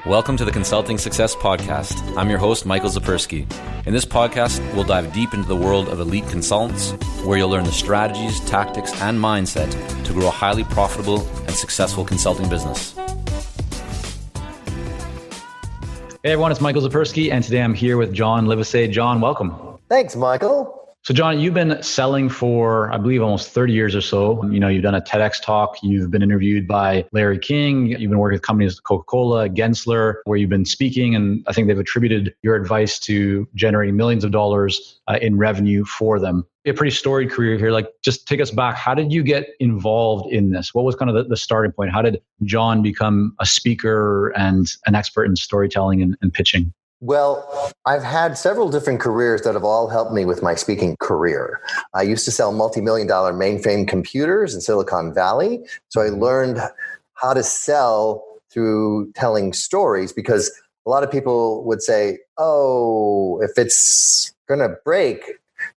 Welcome to the Consulting Success Podcast. I'm your host, Michael Zapersky. In this podcast, we'll dive deep into the world of elite consultants, where you'll learn the strategies, tactics, and mindset to grow a highly profitable and successful consulting business. Hey everyone, it's Michael Zapersky, and today I'm here with John Livesay. John, welcome. Thanks, Michael. So John, you've been selling for, I believe, almost 30 years or so. You've done a TEDx talk. You've been interviewed by Larry King. You've been working with companies like Coca-Cola, Gensler, where you've been speaking. And I think they've attributed your advice to generating millions of dollars in revenue for them. A pretty storied career here. Just take us back. How did you get involved in this? What was kind of the starting point? How did John become a speaker and an expert in storytelling and pitching? Well, I've had several different careers that have all helped me with my speaking career. I used to sell multi-million-dollar mainframe computers in Silicon Valley. So I learned how to sell through telling stories, because a lot of people would say, oh, if it's going to break,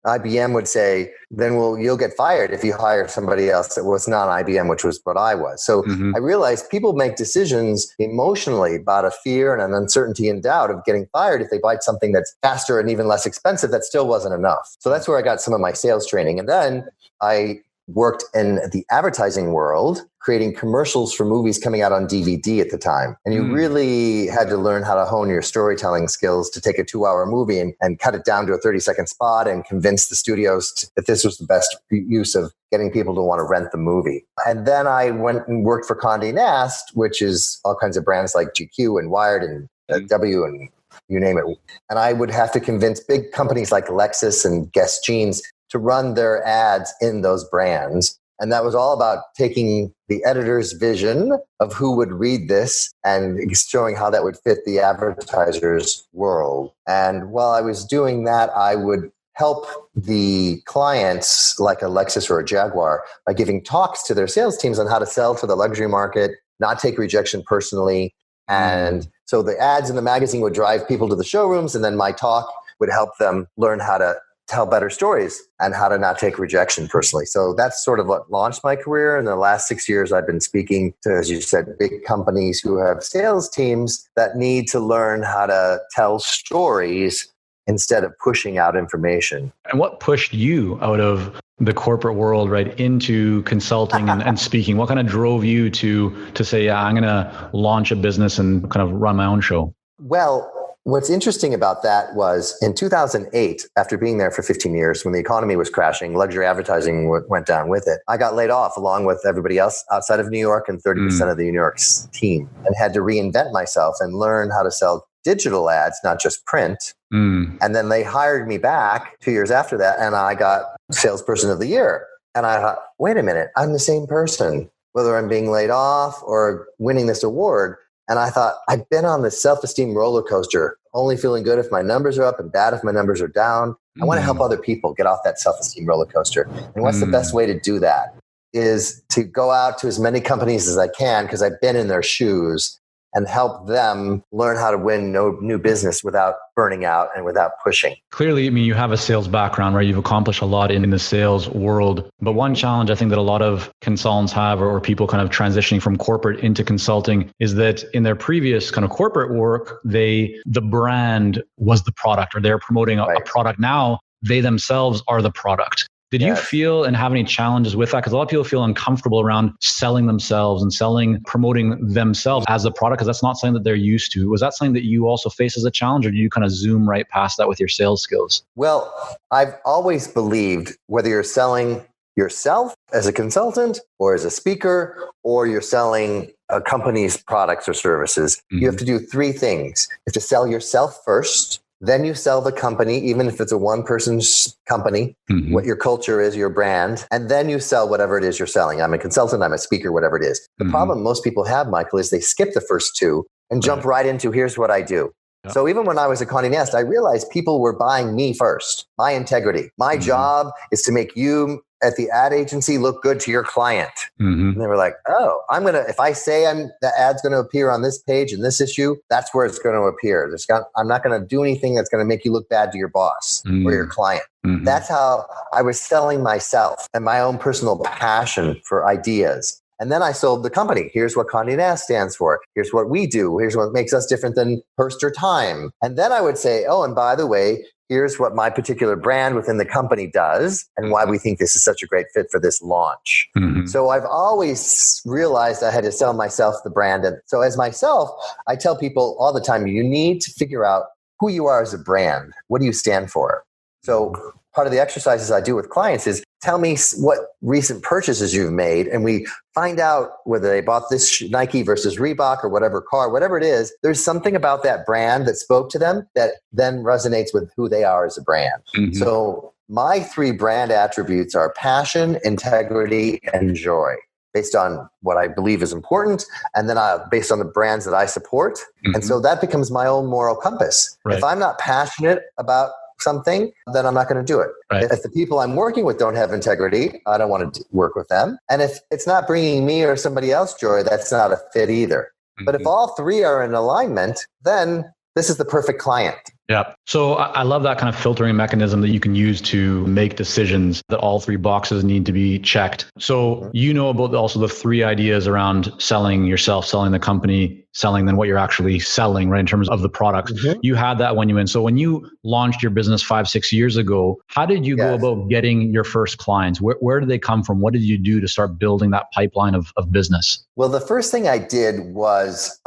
IBM would say, then you'll get fired if you hire somebody else that was not IBM, which was what I was. So I realized people make decisions emotionally about a fear and an uncertainty and doubt of getting fired if they buy something that's faster and even less expensive. That still wasn't enough. So that's where I got some of my sales training. And then I worked in the advertising world, creating commercials for movies coming out on DVD at the time. And you really had to learn how to hone your storytelling skills to take a 2-hour movie and cut it down to a 30-second spot and convince the studios that this was the best use of getting people to want to rent the movie. And then I went and worked for Condé Nast, which is all kinds of brands like GQ and Wired and W and you name it. And I would have to convince big companies like Lexus and Guess Jeans to run their ads in those brands. And that was all about taking the editor's vision of who would read this and showing how that would fit the advertiser's world. And while I was doing that, I would help the clients like a Lexus or a Jaguar by giving talks to their sales teams on how to sell to the luxury market, not take rejection personally. And so the ads in the magazine would drive people to the showrooms, and then my talk would help them learn how to tell better stories and how to not take rejection personally. So that's sort of what launched my career. In the last 6 years, I've been speaking to, as you said, big companies who have sales teams that need to learn how to tell stories instead of pushing out information. And what pushed you out of the corporate world right into consulting and speaking? What kind of drove you to say, yeah, I'm going to launch a business and kind of run my own show? Well, what's interesting about that was in 2008, after being there for 15 years, when the economy was crashing, luxury advertising went down with it. I got laid off along with everybody else outside of New York and 30% of the New York's team, and had to reinvent myself and learn how to sell digital ads, not just print. And then they hired me back 2 years after that, and I got Salesperson of the Year. And I thought, wait a minute, I'm the same person, whether I'm being laid off or winning this award. And I thought, I've been on this self-esteem roller coaster, only feeling good if my numbers are up and bad if my numbers are down. I want to help other people get off that self-esteem roller coaster. And what's the best way to do that is to go out to as many companies as I can, because I've been in their shoes, and help them learn how to win new business without burning out and without pushing. Clearly, you have a sales background, right? You've accomplished a lot in the sales world. But one challenge I think that a lot of consultants have, or people kind of transitioning from corporate into consulting, is that in their previous kind of corporate work, the brand was the product, or they're promoting a product. Now they themselves are the product. Did you feel and have any challenges with that? Because a lot of people feel uncomfortable around selling themselves and promoting themselves as a product, because that's not something that they're used to. Was that something that you also face as a challenge, or do you kind of zoom right past that with your sales skills? Well, I've always believed whether you're selling yourself as a consultant or as a speaker, or you're selling a company's products or services, you have to do three things. You have to sell yourself first. Then you sell the company, even if it's a one-person's company, what your culture is, your brand. And then you sell whatever it is you're selling. I'm a consultant, I'm a speaker, whatever it is. The problem most people have, Michael, is they skip the first two and jump right into, here's what I do. So even when I was at Condé Nast, I realized people were buying me first, my integrity. My job is to make you at the ad agency look good to your client. And they were like, oh, if I say the ad's going to appear on this page in this issue, that's where it's going to appear. I'm not going to do anything that's going to make you look bad to your boss or your client. That's how I was selling myself and my own personal passion for ideas. And then I sold the company. Here's what Condé Nast stands for. Here's what we do. Here's what makes us different than Hearst or Time. And then I would say, oh, and by the way, here's what my particular brand within the company does and why we think this is such a great fit for this launch. So I've always realized I had to sell myself the brand. And so as myself, I tell people all the time, you need to figure out who you are as a brand. What do you stand for? So part of the exercises I do with clients is tell me what recent purchases you've made, and we find out whether they bought this Nike versus Reebok or whatever car, whatever it is. There's something about that brand that spoke to them that then resonates with who they are as a brand. So my 3 brand attributes are passion, integrity, and joy, based on what I believe is important, and then based on the brands that I support. And so that becomes my own moral compass. If I'm not passionate about something, then I'm not going to do it. If the people I'm working with don't have integrity, I don't want to work with them. And if it's not bringing me or somebody else joy, that's not a fit either. But if all 3 are in alignment, then this is the perfect client. Yeah. So I love that kind of filtering mechanism that you can use to make decisions that all 3 boxes need to be checked. So you know about also the 3 ideas around selling yourself, selling the company, selling then what you're actually selling, right? In terms of the products. You had that when you went. So when you launched your business 5-6 years ago, how did you go about getting your first clients? Where did they come from? What did you do to start building that pipeline of business? Well, the first thing I did was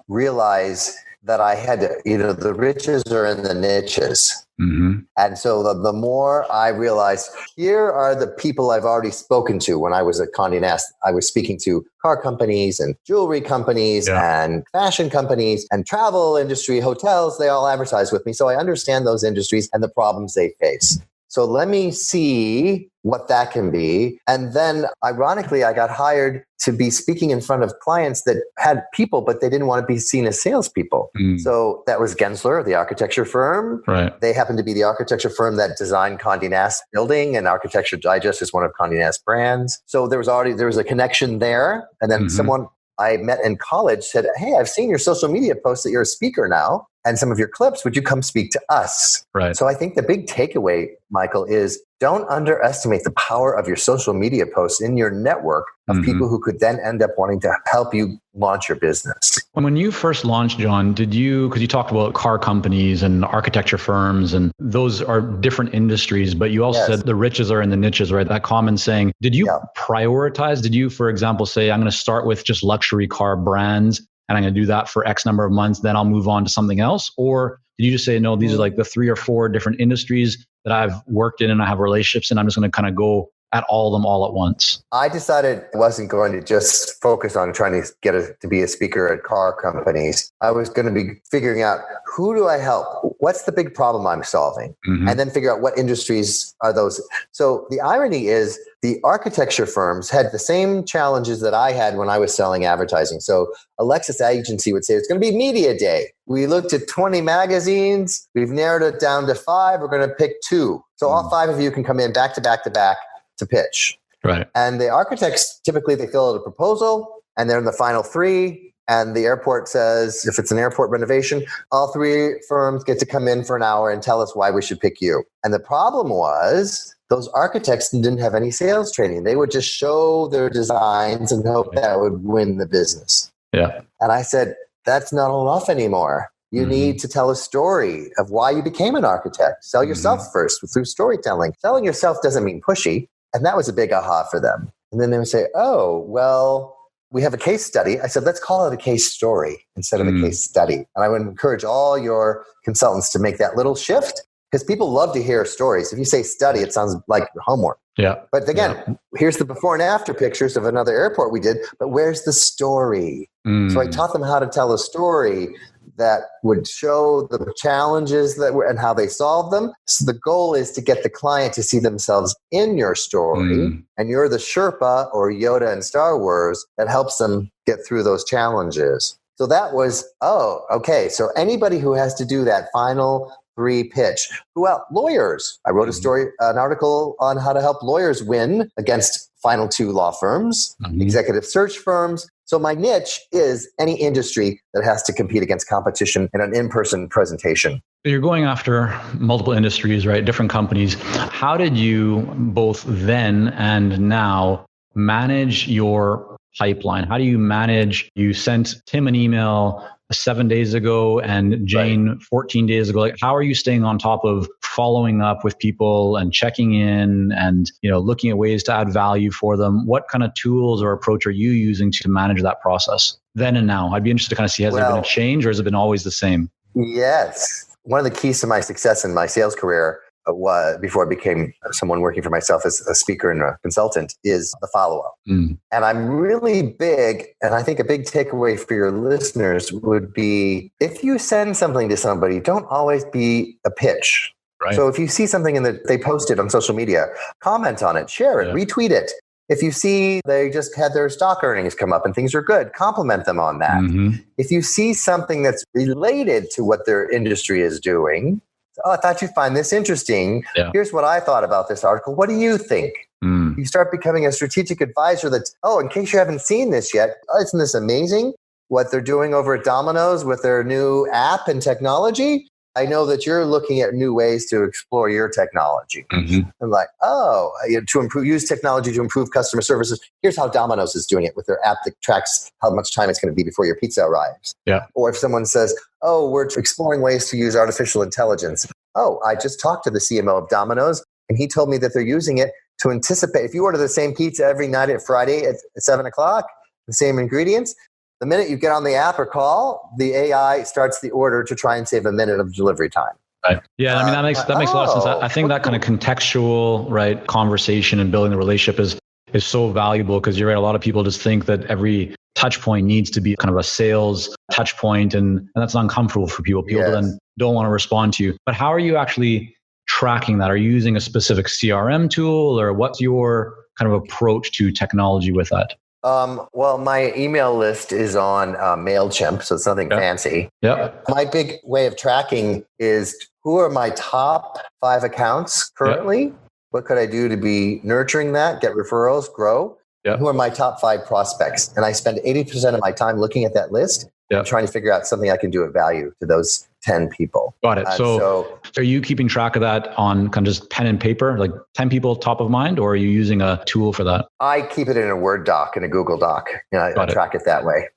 realize that I had to, the riches are in the niches. And so the more I realized, here are the people I've already spoken to when I was at Condé Nast. I was speaking to car companies and jewelry companies and fashion companies and travel industry, hotels. They all advertise with me. So I understand those industries and the problems they face. So let me see what that can be. And then ironically, I got hired to be speaking in front of clients that had people, but they didn't want to be seen as salespeople. So that was Gensler, the architecture firm. They happened to be the architecture firm that designed Condé Nast building, and Architecture Digest is one of Condé Nast brands. So there was a connection there. And then someone I met in college said, hey, I've seen your social media posts that you're a speaker now and some of your clips. Would you come speak to us? So I think the big takeaway, Michael, is don't underestimate the power of your social media posts in your network of people who could then end up wanting to help you launch your business. When you first launched, John, because you talked about car companies and architecture firms, and those are different industries, but you also said the riches are in the niches, right? That common saying. Did you prioritize? Did you, for example, say, I'm going to start with just luxury car brands and I'm going to do that for X number of months, then I'll move on to something else? Or did you just say, no, these are like the 3 or 4 different industries that I've worked in and I have relationships in, I'm just going to kind of go at all of them all at once? I decided I wasn't going to just focus on trying to get to be a speaker at car companies. I was going to be figuring out, who do I help? What's the big problem I'm solving? And then figure out what industries are those. So the irony is the architecture firms had the same challenges that I had when I was selling advertising. So Alexis Agency would say, it's going to be media day. We looked at 20 magazines. We've narrowed it down to 5. We're going to pick 2. So all 5 of you can come in back to back to back to pitch. And the architects, typically they fill out a proposal and they're in the final 3. And the airport says, if it's an airport renovation, all 3 firms get to come in for an hour and tell us why we should pick you. And the problem was those architects didn't have any sales training. They would just show their designs and hope that would win the business. And I said, that's not enough anymore. You need to tell a story of why you became an architect. Sell yourself first through storytelling. Selling yourself doesn't mean pushy. And that was a big aha for them. And then they would say, oh, well, we have a case study. I said, let's call it a case story instead of a case study. And I would encourage all your consultants to make that little shift, because people love to hear stories. If you say study, it sounds like homework. But again, here's the before and after pictures of another airport we did, but where's the story? So I taught them how to tell a story that would show the challenges that were and how they solved them. So the goal is to get the client to see themselves in your story, and you're the Sherpa or Yoda in Star Wars that helps them get through those challenges. So that was, okay. So anybody who has to do that final 3 pitch, lawyers. I wrote an article on how to help lawyers win against final 2 law firms, executive search firms. So my niche is any industry that has to compete against competition in an in-person presentation. You're going after multiple industries, right? Different companies. How did you both then and now manage your pipeline? How do you manage? You sent Tim an email 7 days ago and Jane 14 days ago. Like, how are you staying on top of following up with people and checking in and, looking at ways to add value for them? What kind of tools or approach are you using to manage that process then and now? I'd be interested to kind of see, has there been a change or has it been always the same? Yes. One of the keys to my success in my sales career was, before I became someone working for myself as a speaker and a consultant, is the follow-up. And I'm really big, and I think a big takeaway for your listeners would be, if you send something to somebody, don't always be a pitch. Right. So if you see something they posted on social media, comment on it, share it, retweet it. If you see they just had their stock earnings come up and things are good, compliment them on that. If you see something that's related to what their industry is doing, I thought you'd find this interesting. Here's what I thought about this article. What do you think? You start becoming a strategic advisor that, in case you haven't seen this yet, isn't this amazing what they're doing over at Domino's with their new app and technology? I know that you're looking at new ways to explore your technology. I'm like, use technology to improve customer services. Here's how Domino's is doing it with their app that tracks how much time it's going to be before your pizza arrives. Or if someone says, we're exploring ways to use artificial intelligence. I just talked to the CMO of Domino's and he told me that they're using it to anticipate. If you order the same pizza every night at Friday at 7:00, the same ingredients, the minute you get on the app or call, the AI starts the order to try and save a minute of delivery time. Right. Yeah, I mean, that makes a lot of sense. I think that kind of contextual, conversation and building the relationship is so valuable, because you're right. A lot of people just think that every touch point needs to be kind of a sales touch point, and that's uncomfortable for people. People then don't want to respond to you. But how are you actually tracking that? Are you using a specific CRM tool, or what's your kind of approach to technology with that? Well, my email list is on MailChimp, so it's nothing fancy. My big way of tracking is, who are my top 5 accounts currently? What could I do to be nurturing that, get referrals, grow? Who are my top 5 prospects? And I spend 80% of my time looking at that list, trying to figure out something I can do of value to those 10 people. Got it. So are you keeping track of that on kind of just pen and paper, like 10 people top of mind, or are you using a tool for that? I keep it in a Word doc, in a Google Doc. I track it that way.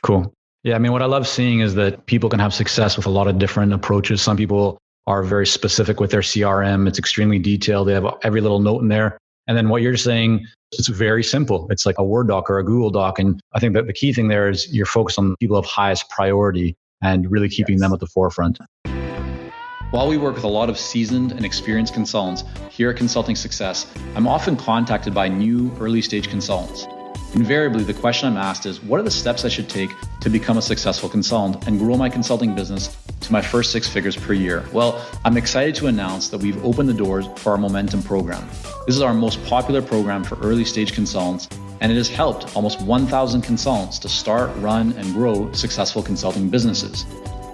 Cool. Yeah. I mean, what I love seeing is that people can have success with a lot of different approaches. Some people are very specific with their CRM. It's extremely detailed. They have every little note in there. And then what you're saying, it's very simple. It's like a Word doc or a Google doc. And I think that the key thing there is you're focused on the people of highest priority and really keeping them at the forefront. While we work with a lot of seasoned and experienced consultants here at Consulting Success, I'm often contacted by new early stage consultants. Invariably, the question I'm asked is, what are the steps I should take to become a successful consultant and grow my consulting business to my first 6 figures per year? Well, I'm excited to announce that we've opened the doors for our Momentum program. This is our most popular program for early stage consultants, and it has helped almost 1,000 consultants to start, run, and grow successful consulting businesses.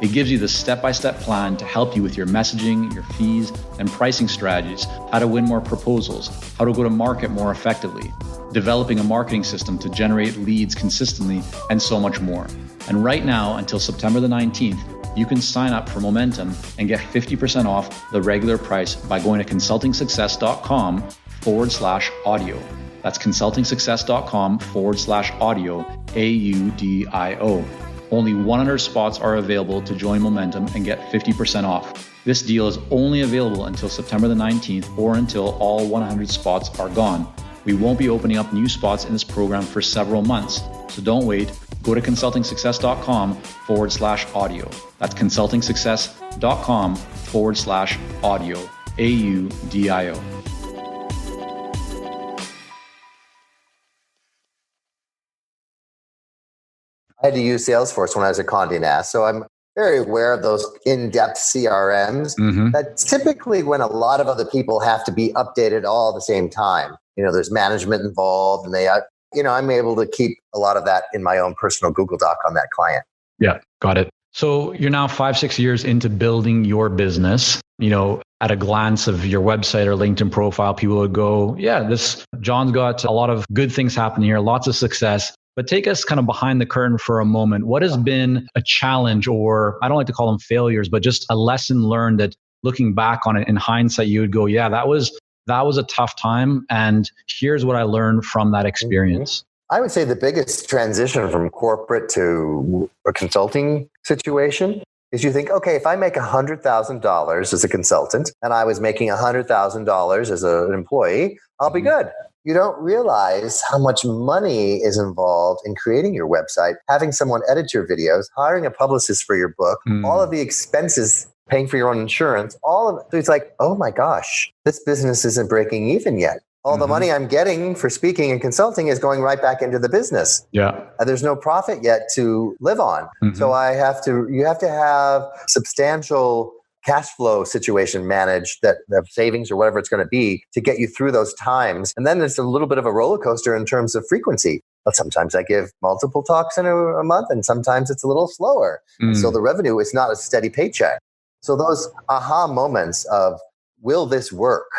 It gives you the step-by-step plan to help you with your messaging, your fees, and pricing strategies, how to win more proposals, how to go to market more effectively, developing a marketing system to generate leads consistently, and so much more. And right now, until September the 19th, you can sign up for Momentum and get 50% off the regular price by going to consultingsuccess.com/audio. That's consultingsuccess.com/audio, AUDIO. Only 100 spots are available to join Momentum and get 50% off. This deal is only available until September the 19th or until all 100 spots are gone. We won't be opening up new spots in this program for several months, so don't wait. Go to consultingsuccess.com/audio. That's consultingsuccess.com/audio, AUDIO. I had to use Salesforce when I was at Condé Nast, so I'm very aware of those in-depth CRMs. That's typically when a lot of other people have to be updated all at the same time. There's management involved, and I'm able to keep a lot of that in my own personal Google Doc on that client. Yeah, got it. So you're now 5-6 years into building your business. At a glance of your website or LinkedIn profile, people would go, John's got a lot of good things happening here, lots of success. But take us kind of behind the curtain for a moment. What has been a challenge, or I don't like to call them failures, but just a lesson learned that looking back on it in hindsight, you would go, that was a tough time. And here's what I learned from that experience. I would say the biggest transition from corporate to a consulting situation is you think, okay, if I make $100,000 as a consultant and I was making $100,000 as an employee, I'll be good. You don't realize how much money is involved in creating your website, having someone edit your videos, hiring a publicist for your book, all of the expenses, paying for your own insurance, all of it. So it's like, oh my gosh, this business isn't breaking even yet. All the money I'm getting for speaking and consulting is going right back into the business. Yeah. There's no profit yet to live on. So you have to have substantial cash flow situation managed, that savings or whatever it's going to be, to get you through those times. And then it's a little bit of a roller coaster in terms of frequency. But sometimes I give multiple talks in a month, and sometimes it's a little slower. So the revenue is not a steady paycheck. So those aha moments of, will this work?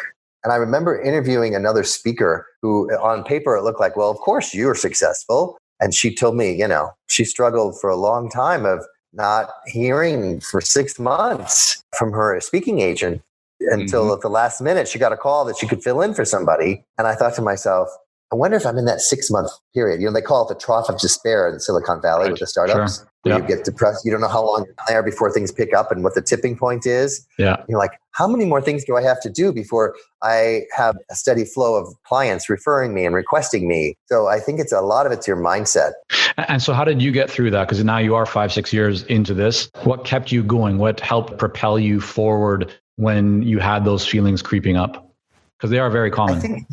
And I remember interviewing another speaker who on paper, it looked like, well, of course you're successful. And she told me, she struggled for a long time of not hearing for 6 months from her speaking agent until at the last minute she got a call that she could fill in for somebody. And I thought to myself, I wonder if I'm in that 6-month period. They call it the trough of despair in Silicon Valley with the startups. Sure. Where you get depressed. You don't know how long you're there before things pick up and what the tipping point is. Yeah. You're like, how many more things do I have to do before I have a steady flow of clients referring me and requesting me? So I think a lot of it's your mindset. And so how did you get through that? Because now you are 5-6 years into this. What kept you going? What helped propel you forward when you had those feelings creeping up? Because they are very common.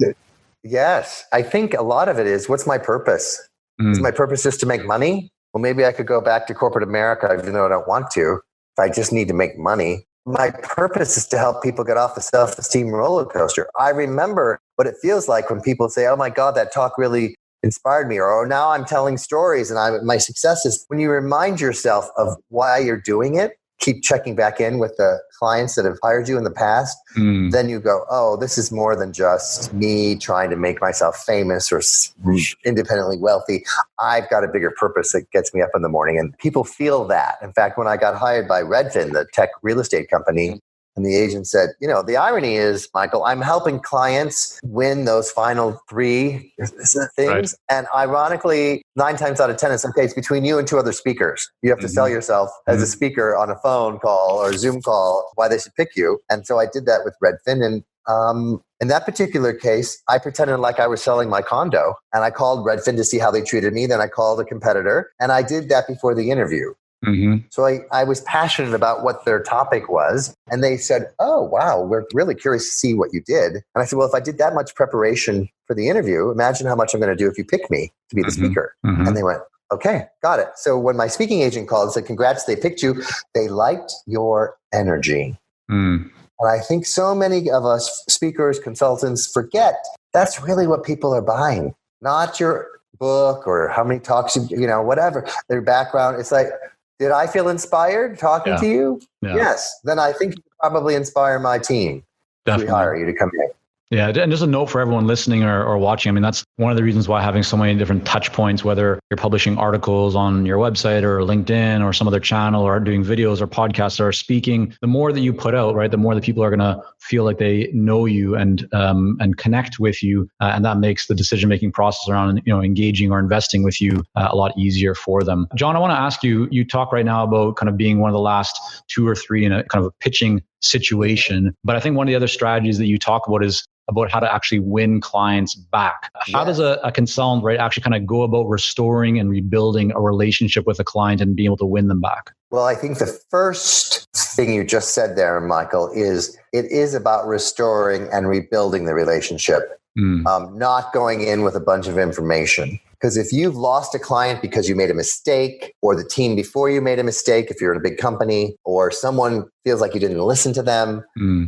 Yes. I think a lot of it is, what's my purpose? Is my purpose just to make money? Well, maybe I could go back to corporate America, even though I don't want to, if I just need to make money. My purpose is to help people get off the self-esteem roller coaster. I remember what it feels like when people say, oh my God, that talk really inspired me, or now I'm telling stories and my success is. When you remind yourself of why you're doing it, keep checking back in with the clients that have hired you in the past, then you go, oh, this is more than just me trying to make myself famous or independently wealthy. I've got a bigger purpose that gets me up in the morning. And people feel that. In fact, when I got hired by Redfin, the tech real estate company, and the agent said, the irony is, Michael, I'm helping clients win those final 3 things. Right. And ironically, 9 times out of 10, it's okay, it's between you and 2 other speakers. You have to sell yourself as a speaker on a phone call or a Zoom call, why they should pick you. And so I did that with Redfin. And in that particular case, I pretended like I was selling my condo. And I called Redfin to see how they treated me. Then I called a competitor. And I did that before the interview. So I was passionate about what their topic was. And they said, oh, wow, we're really curious to see what you did. And I said, well, if I did that much preparation for the interview, imagine how much I'm going to do if you pick me to be the speaker. And they went, okay, got it. So when my speaking agent called and said, congrats, they picked you, they liked your energy. And I think so many of us speakers, consultants forget that's really what people are buying, not your book or how many talks, whatever, their background. It's like, did I feel inspired talking to you? Yeah. Yes. Then I think you could probably inspire my team. Definitely. To hire you to come in. Yeah, and just a note for everyone listening or watching. I mean, that's one of the reasons why having so many different touch points, whether you're publishing articles on your website or LinkedIn or some other channel, or doing videos or podcasts or speaking, the more that you put out, right, the more that people are going to feel like they know you and connect with you, and that makes the decision-making process around engaging or investing with you a lot easier for them. John, I want to ask you. You talk right now about kind of being one of the last 2 or 3 in a kind of a pitching situation, but I think one of the other strategies that you talk about is about how to actually win clients back. How does a consultant, right, actually kind of go about restoring and rebuilding a relationship with a client and being able to win them back? Well, I think the first thing you just said there, Michael, is it is about restoring and rebuilding the relationship, not going in with a bunch of information. Because if you've lost a client because you made a mistake, or the team before you made a mistake, if you're in a big company, or someone feels like you didn't listen to them,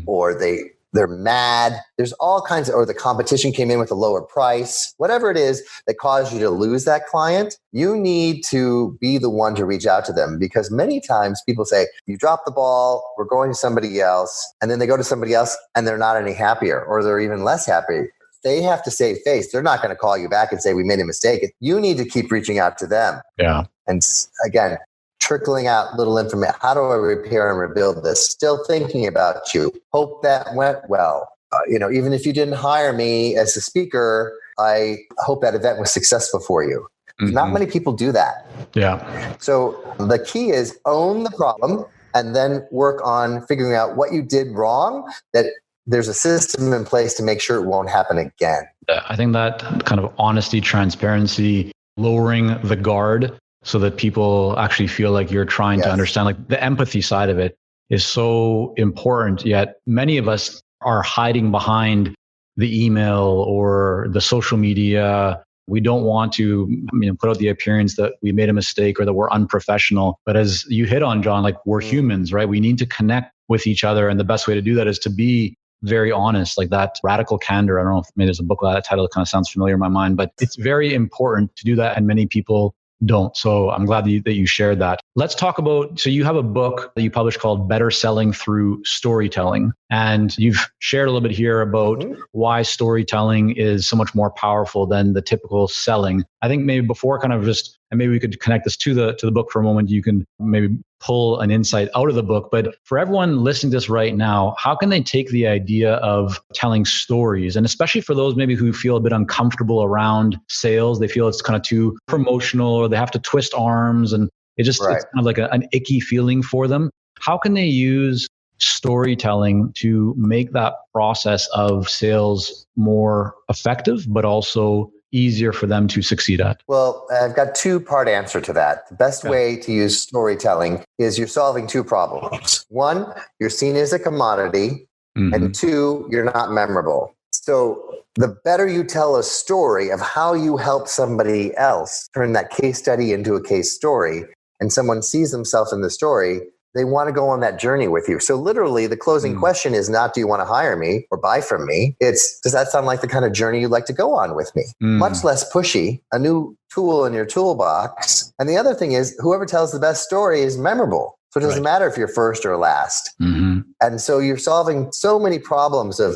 or they're mad, there's all kinds of, or the competition came in with a lower price, whatever it is that caused you to lose that client, you need to be the one to reach out to them. Because many times people say, you dropped the ball, we're going to somebody else. And then they go to somebody else and they're not any happier, or they're even less happy. They have to save face. They're not going to call you back and say, we made a mistake. You need to keep reaching out to them. Yeah. And again, trickling out little information. How do I repair and rebuild this? Still thinking about you. Hope that went well. Even if you didn't hire me as a speaker, I hope that event was successful for you. Not many people do that. Yeah. So the key is own the problem and then work on figuring out what you did wrong, that there's a system in place to make sure it won't happen again. I think that kind of honesty, transparency, lowering the guard so that people actually feel like you're trying to understand, like the empathy side of it is so important. Yet many of us are hiding behind the email or the social media. We don't want to put out the appearance that we made a mistake or that we're unprofessional. But as you hit on, John, like we're humans, right? We need to connect with each other. And the best way to do that is to be very honest, like that radical candor. I don't know if maybe there's a book with that title that kind of sounds familiar in my mind, but it's very important to do that. And many people don't. So I'm glad that you shared that. Let's talk about, so you have a book that you published called Better Selling Through Storytelling. And you've shared a little bit here about why storytelling is so much more powerful than the typical selling. I think maybe before kind of just, and maybe we could connect this to the book for a moment. You can maybe pull an insight out of the book. But for everyone listening to this right now, how can they take the idea of telling stories? And especially for those maybe who feel a bit uncomfortable around sales, they feel it's kind of too promotional or they have to twist arms and it's kind of like an icky feeling for them. How can they use storytelling to make that process of sales more effective, but also easier for them to succeed at? Well, I've got two-part answer to that. The best way to use storytelling is you're solving two problems. One, you're seen as a commodity, and two, you're not memorable. So the better you tell a story of how you help somebody else turn that case study into a case story, and someone sees themselves in the story, they want to go on that journey with you. So literally the closing question is not, do you want to hire me or buy from me? It's, does that sound like the kind of journey you'd like to go on with me? Much less pushy, a new tool in your toolbox. And the other thing is, whoever tells the best story is memorable. So it doesn't matter if you're first or last. And so you're solving so many problems of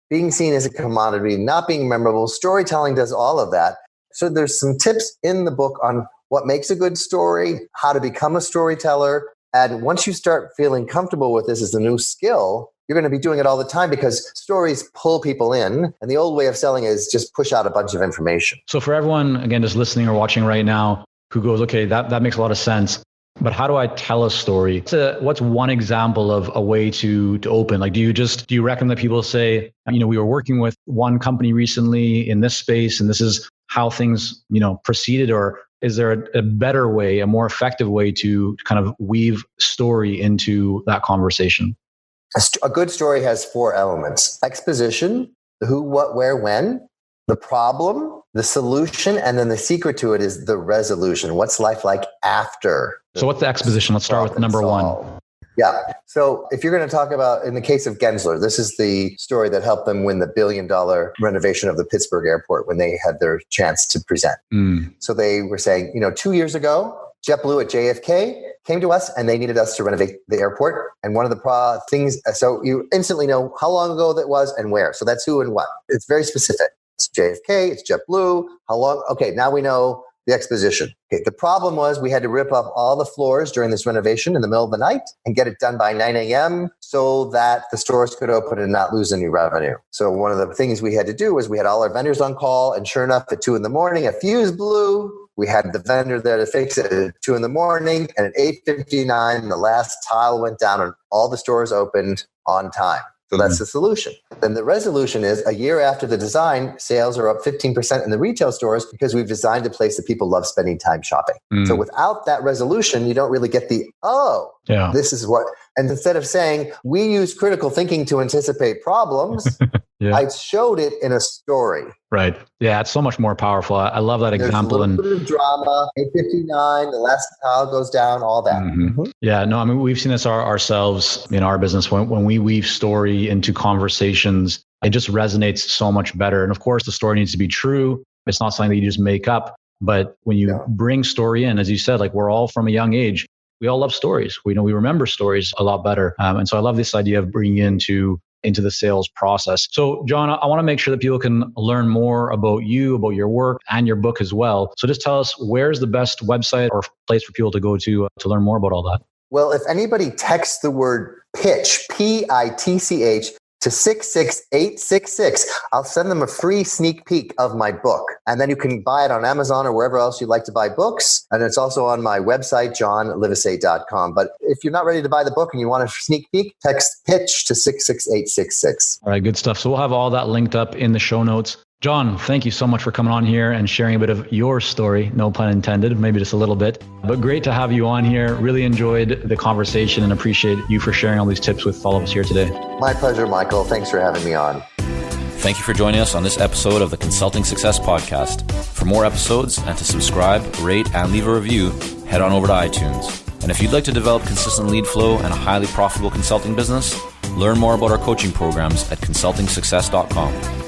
being seen as a commodity, not being memorable. Storytelling does all of that. So there's some tips in the book on what makes a good story, how to become a storyteller. And once you start feeling comfortable with this as a new skill, you're going to be doing it all the time because stories pull people in. And the old way of selling is just push out a bunch of information. So for everyone, again, just listening or watching right now, who goes, okay, that makes a lot of sense. But how do I tell a story? What's one example of a way to open? Like, do you reckon that people say, we were working with one company recently in this space and this is how things, proceeded? Or is there a better way, a more effective way to kind of weave story into that conversation? A good story has four elements: exposition, the who, what, where, when, the problem, the solution, and then the secret to it is the resolution. What's life like after? So what's the exposition? Let's start with number one. Yeah. So if you're going to talk about, in the case of Gensler, this is the story that helped them win the $1 billion renovation of the Pittsburgh airport when they had their chance to present. So they were saying, 2 years ago, JetBlue at JFK came to us and they needed us to renovate the airport. And one of the things, so you instantly know how long ago that was and where. So that's who and what. It's very specific. It's JFK, it's JetBlue. How long? Okay, now we know the exposition. Okay, the problem was we had to rip up all the floors during this renovation in the middle of the night and get it done by 9 a.m. so that the stores could open and not lose any revenue. So one of the things we had to do was we had all our vendors on call, and sure enough, at 2 a.m, a fuse blew. We had the vendor there to fix it at 2 a.m, and at 8:59, the last tile went down and all the stores opened on time. So that's the solution. Then the resolution is, a year after the design, sales are up 15% in the retail stores because we've designed a place that people love spending time shopping. So without that resolution, you don't really get this is what, and instead of saying, we use critical thinking to anticipate problems, I showed it in a story. Right. Yeah, it's so much more powerful. I love that example. There's a little bit of drama, 8:59, the last tile goes down, all that. Yeah, no, we've seen this ourselves in our business. When we weave story into conversations, it just resonates so much better. And of course, the story needs to be true. It's not something that you just make up. But when you bring story in, as you said, like we're all from a young age, we all love stories. We remember stories a lot better. And so I love this idea of bringing into the sales process. So John, I want to make sure that people can learn more about you, about your work and your book as well. So just tell us, where's the best website or place for people to go to learn more about all that? Well, if anybody texts the word pitch, PITCH, to 66866. I'll send them a free sneak peek of my book. And then you can buy it on Amazon or wherever else you like to buy books. And it's also on my website, johnlivesay.com. But if you're not ready to buy the book and you want a sneak peek, text pitch to 66866. All right, good stuff. So we'll have all that linked up in the show notes. John, thank you so much for coming on here and sharing a bit of your story. No pun intended, maybe just a little bit, but great to have you on here. Really enjoyed the conversation and appreciate you for sharing all these tips with all of us here today. My pleasure, Michael. Thanks for having me on. Thank you for joining us on this episode of the Consulting Success Podcast. For more episodes and to subscribe, rate, and leave a review, head on over to iTunes. And if you'd like to develop consistent lead flow and a highly profitable consulting business, learn more about our coaching programs at consultingsuccess.com.